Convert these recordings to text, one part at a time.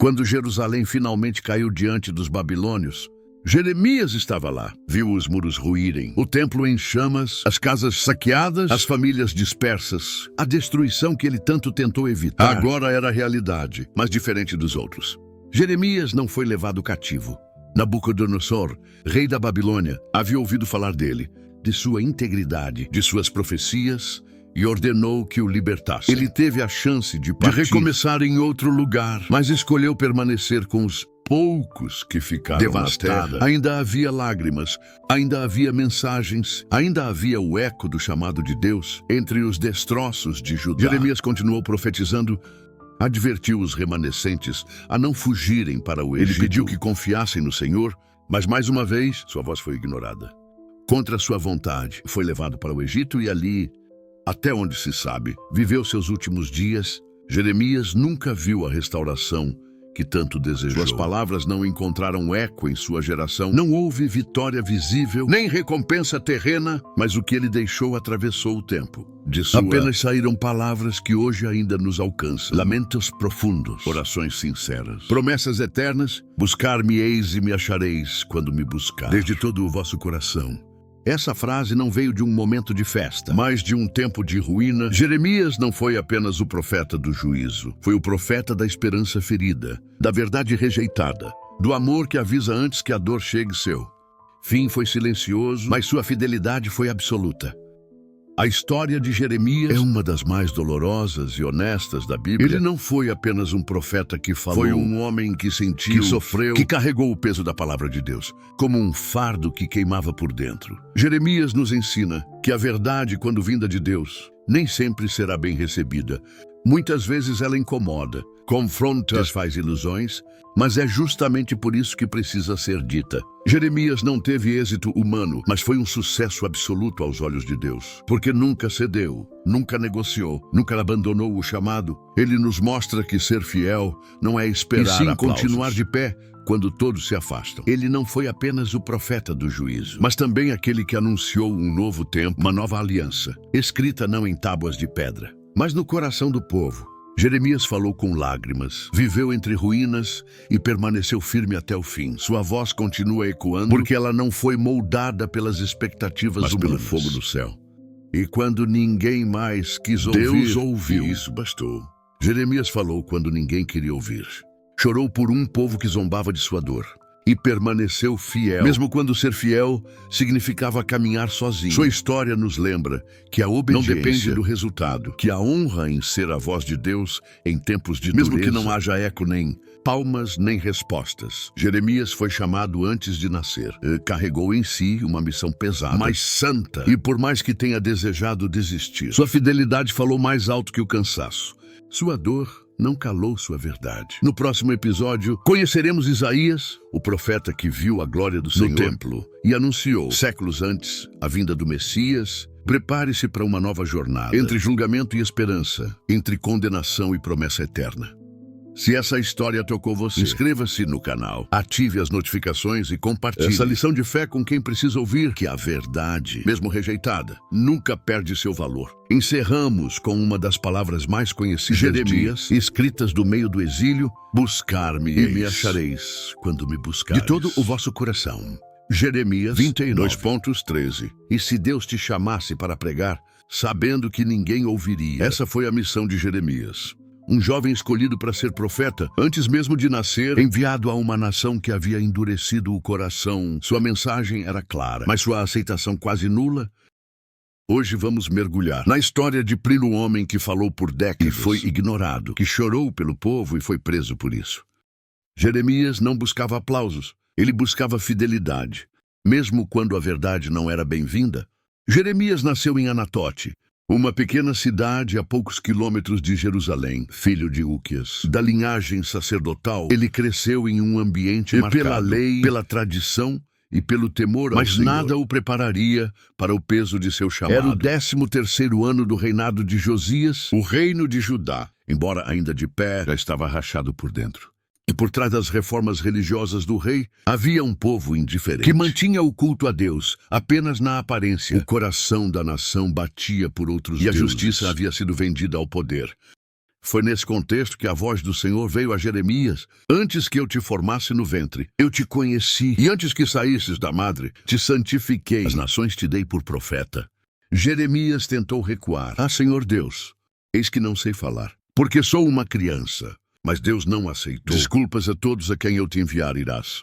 Quando Jerusalém finalmente caiu diante dos babilônios, Jeremias estava lá. Viu os muros ruírem, o templo em chamas, as casas saqueadas, as famílias dispersas. A destruição que ele tanto tentou evitar agora era realidade, mas diferente dos outros. Jeremias não foi levado cativo. Nabucodonosor, rei da Babilônia, havia ouvido falar dele, de sua integridade, de suas profecias, e ordenou que o libertasse. Ele teve a chance de recomeçar em outro lugar, mas escolheu permanecer com os poucos que ficaram devastados. Na terra. Ainda havia lágrimas, ainda havia mensagens, ainda havia o eco do chamado de Deus entre os destroços de Judá. Jeremias continuou profetizando, advertiu os remanescentes a não fugirem para o Egito. Ele pediu que confiassem no Senhor, mas mais uma vez sua voz foi ignorada. Contra sua vontade, foi levado para o Egito e ali, até onde se sabe, viveu seus últimos dias. Jeremias nunca viu a restauração que tanto desejou. Suas palavras não encontraram eco em sua geração. Não houve vitória visível, nem recompensa terrena, mas o que ele deixou atravessou o tempo. Apenas saíram palavras que hoje ainda nos alcançam. Lamentos profundos, orações sinceras, promessas eternas. Buscar-me-eis e me achareis quando me buscar, desde todo o vosso coração. Essa frase não veio de um momento de festa, mas de um tempo de ruína. Jeremias não foi apenas o profeta do juízo, foi o profeta da esperança ferida, da verdade rejeitada, do amor que avisa antes que a dor chegue seu. Fim foi silencioso, mas sua fidelidade foi absoluta. A história de Jeremias é uma das mais dolorosas e honestas da Bíblia. Ele não foi apenas um profeta que falou. Foi um homem que sentiu, que sofreu, que carregou o peso da palavra de Deus, como um fardo que queimava por dentro. Jeremias nos ensina que a verdade, quando vinda de Deus, nem sempre será bem recebida. Muitas vezes ela incomoda, confronta, desfaz ilusões, mas é justamente por isso que precisa ser dita. Jeremias não teve êxito humano, mas foi um sucesso absoluto aos olhos de Deus, porque nunca cedeu, nunca negociou, nunca abandonou o chamado. Ele nos mostra que ser fiel não é esperar e sim continuar de pé quando todos se afastam. Ele não foi apenas o profeta do juízo, mas também aquele que anunciou um novo tempo, uma nova aliança, escrita não em tábuas de pedra, mas no coração do povo. Jeremias falou com lágrimas, viveu entre ruínas e permaneceu firme até o fim. Sua voz continua ecoando porque ela não foi moldada pelas expectativas humanas, pelo fogo do céu. E quando ninguém mais quis ouvir, Deus ouviu. Isso bastou. Jeremias falou quando ninguém queria ouvir. Chorou por um povo que zombava de sua dor. E permaneceu fiel, mesmo quando ser fiel significava caminhar sozinho. Sua história nos lembra que a obediência não depende do resultado, que a honra em ser a voz de Deus em tempos de dureza, mesmo que não haja eco nem palmas nem respostas. Jeremias foi chamado antes de nascer. Carregou em si uma missão pesada, mas santa, e por mais que tenha desejado desistir, sua fidelidade falou mais alto que o cansaço. Sua dor não calou sua verdade. No próximo episódio, conheceremos Isaías, o profeta que viu a glória do Senhor no templo e anunciou, séculos antes, a vinda do Messias. Prepare-se para uma nova jornada, entre julgamento e esperança, entre condenação e promessa eterna. Se essa história tocou você, inscreva-se no canal, ative as notificações e compartilhe essa lição de fé com quem precisa ouvir que a verdade, mesmo rejeitada, nunca perde seu valor. Encerramos com uma das palavras mais conhecidas Jeremias, escritas do meio do exílio: buscar-me e me achareis quando me buscares de todo o vosso coração. Jeremias 29:13. E se Deus te chamasse para pregar, sabendo que ninguém ouviria? Essa foi a missão de Jeremias. Um jovem escolhido para ser profeta, antes mesmo de nascer, enviado a uma nação que havia endurecido o coração. Sua mensagem era clara, mas sua aceitação quase nula. Hoje vamos mergulhar na história de Plínio, o homem que falou por décadas e foi ignorado, que chorou pelo povo e foi preso por isso. Jeremias não buscava aplausos, ele buscava fidelidade, mesmo quando a verdade não era bem-vinda. Jeremias nasceu em Anatote, uma pequena cidade a poucos quilômetros de Jerusalém. Filho de Uquias, da linhagem sacerdotal, ele cresceu em um ambiente marcado pela lei, pela tradição e pelo temor ao Senhor. Mas nada o prepararia para o peso de seu chamado. Era o 13º ano do reinado de Josias. O reino de Judá, embora ainda de pé, já estava rachado por dentro. E por trás das reformas religiosas do rei, havia um povo indiferente, que mantinha o culto a Deus apenas na aparência. O coração da nação batia por outros deuses, e a justiça havia sido vendida ao poder. Foi nesse contexto que a voz do Senhor veio a Jeremias. Antes que eu te formasse no ventre, eu te conheci. E antes que saísses da madre, te santifiquei. As nações te dei por profeta. Jeremias tentou recuar. Ah, Senhor Deus, eis que não sei falar, porque sou uma criança. Mas Deus não aceitou. Desculpas a todos a quem eu te enviar irás.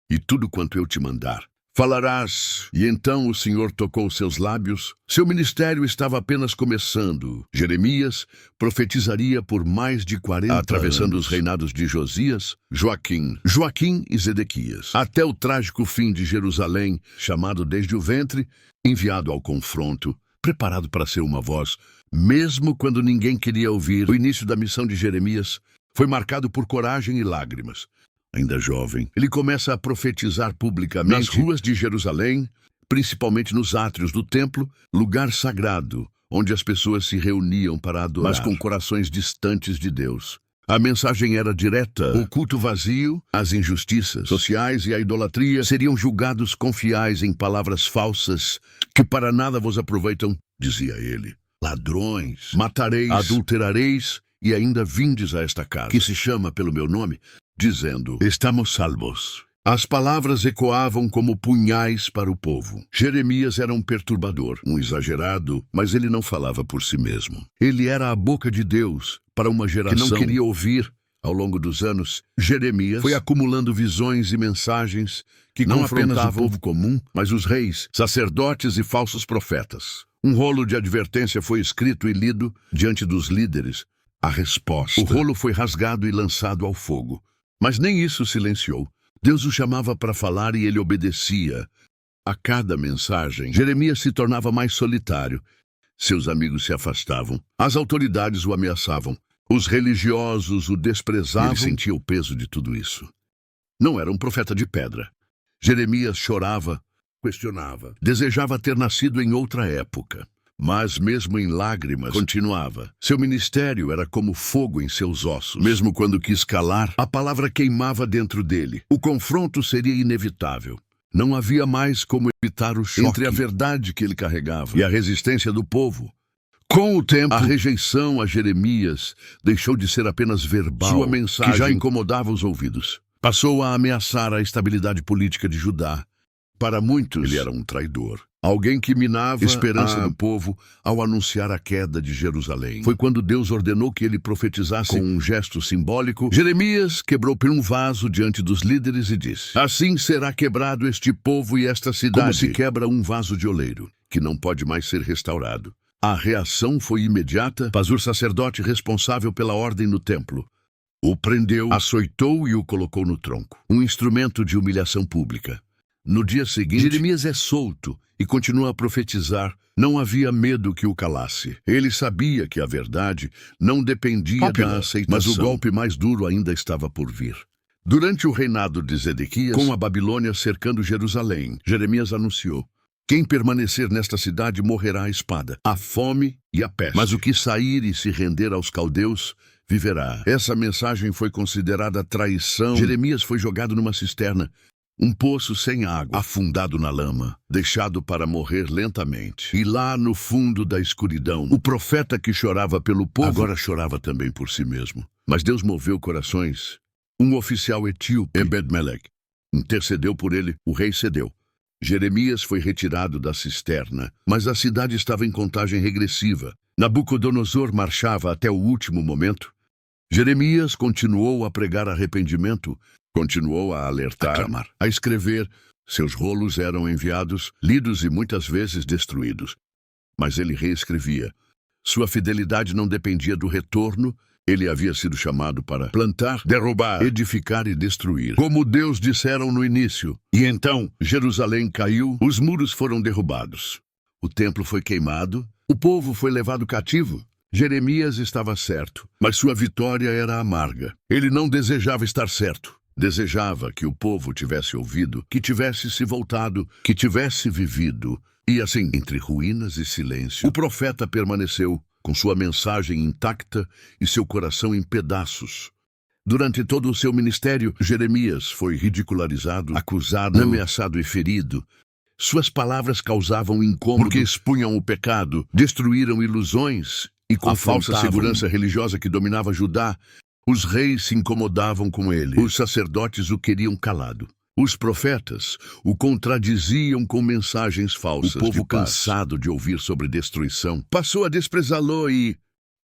E tudo quanto eu te mandar, falarás. E então o Senhor tocou seus lábios. Seu ministério estava apenas começando. Jeremias profetizaria por mais de 40 atravessando anos, os reinados de Josias, Joaquim e Zedequias, até o trágico fim de Jerusalém, chamado desde o ventre, enviado ao confronto, preparado para ser uma voz, mesmo quando ninguém queria ouvir. O início da missão de Jeremias foi marcado por coragem e lágrimas. Ainda jovem, ele começa a profetizar publicamente nas ruas de Jerusalém, principalmente nos átrios do templo, lugar sagrado, onde as pessoas se reuniam para adorar, mas com corações distantes de Deus. A mensagem era direta. O culto vazio, as injustiças sociais e a idolatria seriam julgados confiais em palavras falsas que para nada vos aproveitam, dizia ele. Ladrões, matareis, adulterareis e ainda vindes a esta casa, que se chama pelo meu nome, dizendo, estamos salvos. As palavras ecoavam como punhais para o povo. Jeremias era um perturbador, um exagerado, mas ele não falava por si mesmo. Ele era a boca de Deus para uma geração que não queria ouvir. Ao longo dos anos, Jeremias foi acumulando visões e mensagens que não apenas o povo comum, mas os reis, sacerdotes e falsos profetas. Um rolo de advertência foi escrito e lido diante dos líderes. A resposta. O rolo foi rasgado e lançado ao fogo. Mas nem isso silenciou. Deus o chamava para falar e ele obedecia. A cada mensagem, Jeremias se tornava mais solitário. Seus amigos se afastavam. As autoridades o ameaçavam. Os religiosos o desprezavam. Ele sentia o peso de tudo isso. Não era um profeta de pedra. Jeremias chorava, questionava, desejava ter nascido em outra época. Mas mesmo em lágrimas, continuava. Seu ministério era como fogo em seus ossos. Mesmo quando quis calar, a palavra queimava dentro dele. O confronto seria inevitável. Não havia mais como evitar o choque entre a verdade que ele carregava e a resistência do povo. Com o tempo, a rejeição a Jeremias deixou de ser apenas verbal. Sua mensagem, que já incomodava os ouvidos, passou a ameaçar a estabilidade política de Judá. Para muitos, ele era um traidor. Alguém que minava a esperança do povo ao anunciar a queda de Jerusalém. Foi quando Deus ordenou que ele profetizasse com um gesto simbólico. Jeremias quebrou um vaso diante dos líderes e disse, assim será quebrado este povo e esta cidade, como se quebra um vaso de oleiro, que não pode mais ser restaurado. A reação foi imediata. Pazur, sacerdote responsável pela ordem no templo, o prendeu, açoitou e o colocou no tronco. Um instrumento de humilhação pública. No dia seguinte, Jeremias é solto e continua a profetizar. Não havia medo que o calasse. Ele sabia que a verdade não dependia da aceitação, mas o golpe mais duro ainda estava por vir. Durante o reinado de Zedequias, com a Babilônia cercando Jerusalém, Jeremias anunciou, quem permanecer nesta cidade morrerá à espada, à fome e à peste. Mas o que sair e se render aos caldeus viverá. Essa mensagem foi considerada traição. Jeremias foi jogado numa cisterna, um poço sem água, afundado na lama, deixado para morrer lentamente. E lá no fundo da escuridão, o profeta que chorava pelo povo agora chorava também por si mesmo. Mas Deus moveu corações. Um oficial etíope, Ebed-Melech, intercedeu por ele, o rei cedeu. Jeremias foi retirado da cisterna, mas a cidade estava em contagem regressiva. Nabucodonosor marchava até o último momento. Jeremias continuou a pregar arrependimento, continuou a alertar, a clamar, a escrever. Seus rolos eram enviados, lidos e muitas vezes destruídos. Mas ele reescrevia. Sua fidelidade não dependia do retorno. Ele havia sido chamado para plantar, derrubar, edificar e destruir, como Deus disseram no início. E então Jerusalém caiu, os muros foram derrubados. O templo foi queimado, o povo foi levado cativo. Jeremias estava certo, mas sua vitória era amarga. Ele não desejava estar certo. Desejava que o povo tivesse ouvido, que tivesse se voltado, que tivesse vivido. E assim, entre ruínas e silêncio, o profeta permaneceu, com sua mensagem intacta e seu coração em pedaços. Durante todo o seu ministério, Jeremias foi ridicularizado, acusado, ameaçado e ferido. Suas palavras causavam incômodo porque expunham o pecado, destruíram ilusões e com a falsa afrontavam. segurança religiosa que dominava Judá, os reis se incomodavam com ele. Os sacerdotes o queriam calado. Os profetas o contradiziam com mensagens falsas. O povo, cansado de ouvir sobre destruição, passou a desprezá-lo e,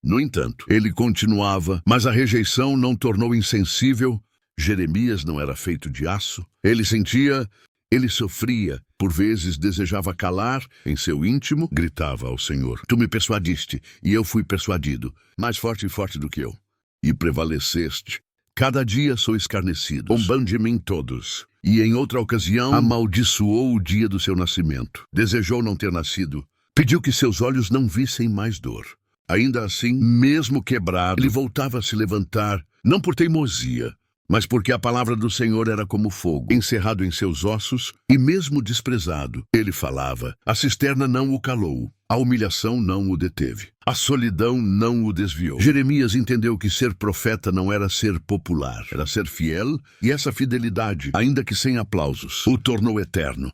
no entanto, ele continuava, mas a rejeição não tornou insensível. Jeremias não era feito de aço. Ele sentia, ele sofria, por vezes desejava calar, em seu íntimo, gritava ao Senhor: Tu me persuadiste, e eu fui persuadido, mais forte e forte do que eu. E prevaleceste. Cada dia sou escarnecido, zombando de mim todos. E em outra ocasião, amaldiçoou o dia do seu nascimento. Desejou não ter nascido. Pediu que seus olhos não vissem mais dor. Ainda assim, mesmo quebrado, ele voltava a se levantar, não por teimosia, mas porque a palavra do Senhor era como fogo, encerrado em seus ossos, e mesmo desprezado, ele falava. A cisterna não o calou, a humilhação não o deteve, a solidão não o desviou. Jeremias entendeu que ser profeta não era ser popular, era ser fiel, e essa fidelidade, ainda que sem aplausos, o tornou eterno.